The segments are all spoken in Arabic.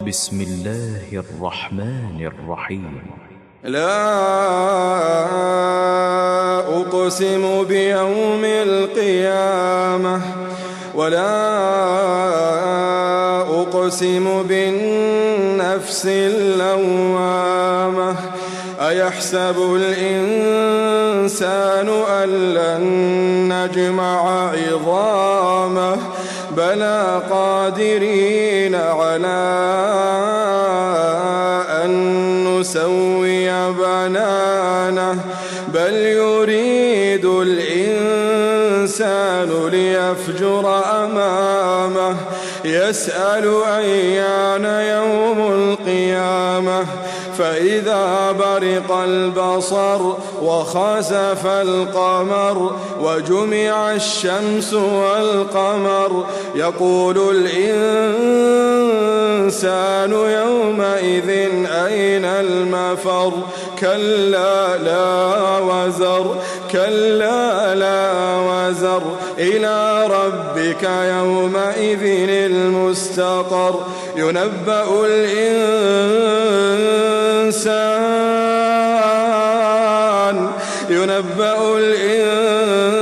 بسم الله الرحمن الرحيم. لا أقسم بيوم القيامة ولا أقسم بالنفس اللوامة. أيحسب الإنسان أن لن نجمع عظامه بلى قادرين على أن نسوي بنانه بل يريد الإنسان ليفجر أمامه يسأل أيان يوم القيامة فإذا برق البصر وخسف القمر وجمع الشمس والقمر يقول الإنسان يومئذ أين المفر كلا لا وزر إلى ربك يومئذ المستقر ينبأ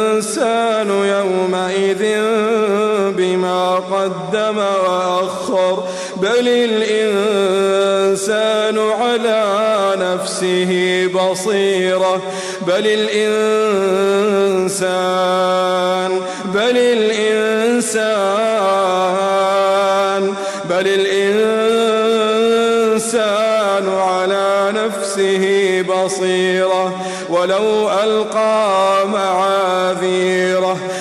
الإنسان يومئذ بما قدم وأخر بل الإنسان على نفسه بصيرة بل الإنسان على نفسه بصيرة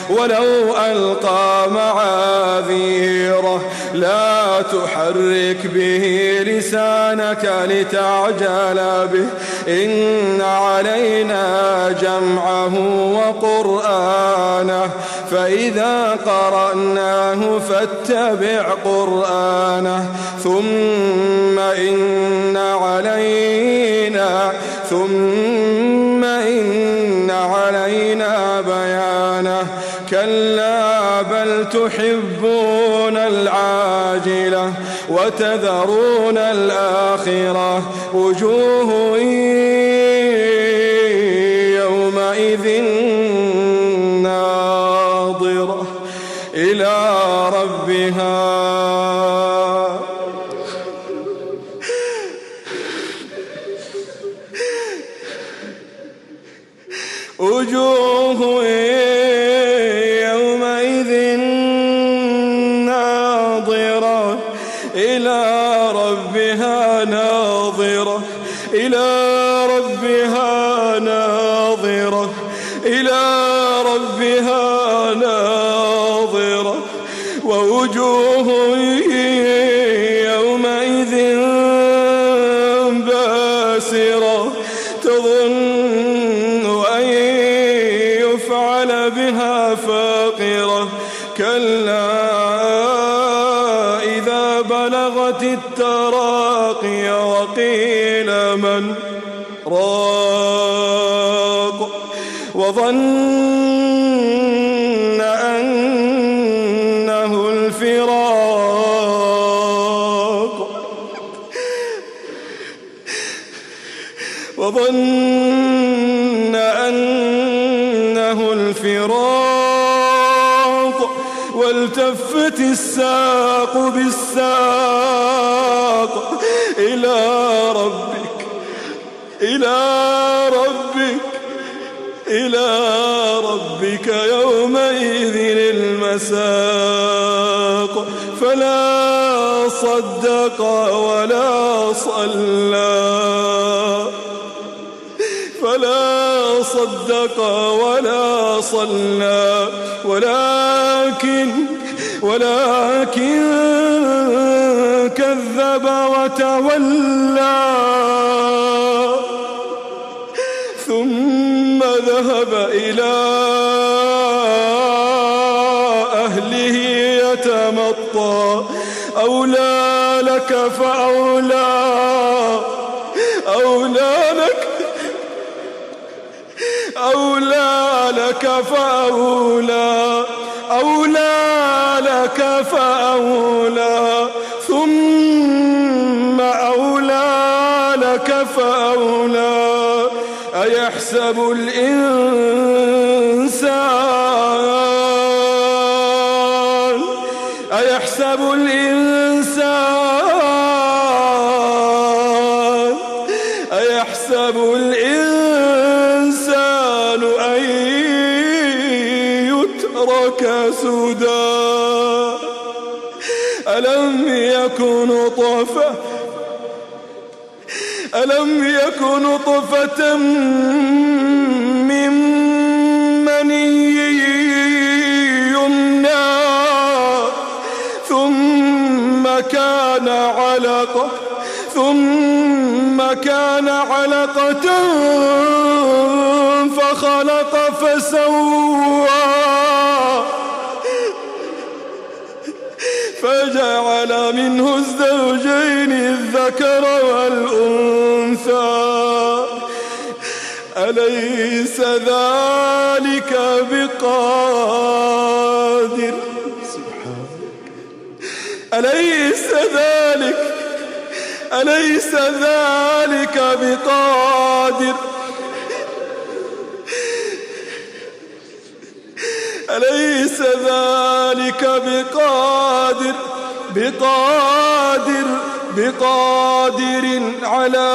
ولو ألقى معاذيره لا تحرك به لسانك لتعجل به إن علينا جمعه وقرآنه فإذا قرأناه فاتبع قرآنه ثم إن علينا بيانه كلا بل تحبون العاجلة وتذرون الآخرة وجوه يومئذ ناظرة إلى ربها ناظرة ووجوه يومئذ باسرة تظن أن يفعل بها فاقرة كلا إذا بلغت التراقي وقيل من راق وظن أنه الفراق والتفت الساق بالساق إلى ربك يومئذ المساق فلا صدق ولا صلى ولكن كذب وتولى ثم ذهب إلى أهله يتمطى أولى لك فأولى أولى لك فأولى ثم أيحسب الإنسان أن يترك سدى ألم يك نطفة من مني يمنى ثم كان علقة فخلق فسوى فجعل منه الزوجين الذكر والأنثى أليس ذلك بقادر أليس ذلك بقادر أليس ذلك بقادر على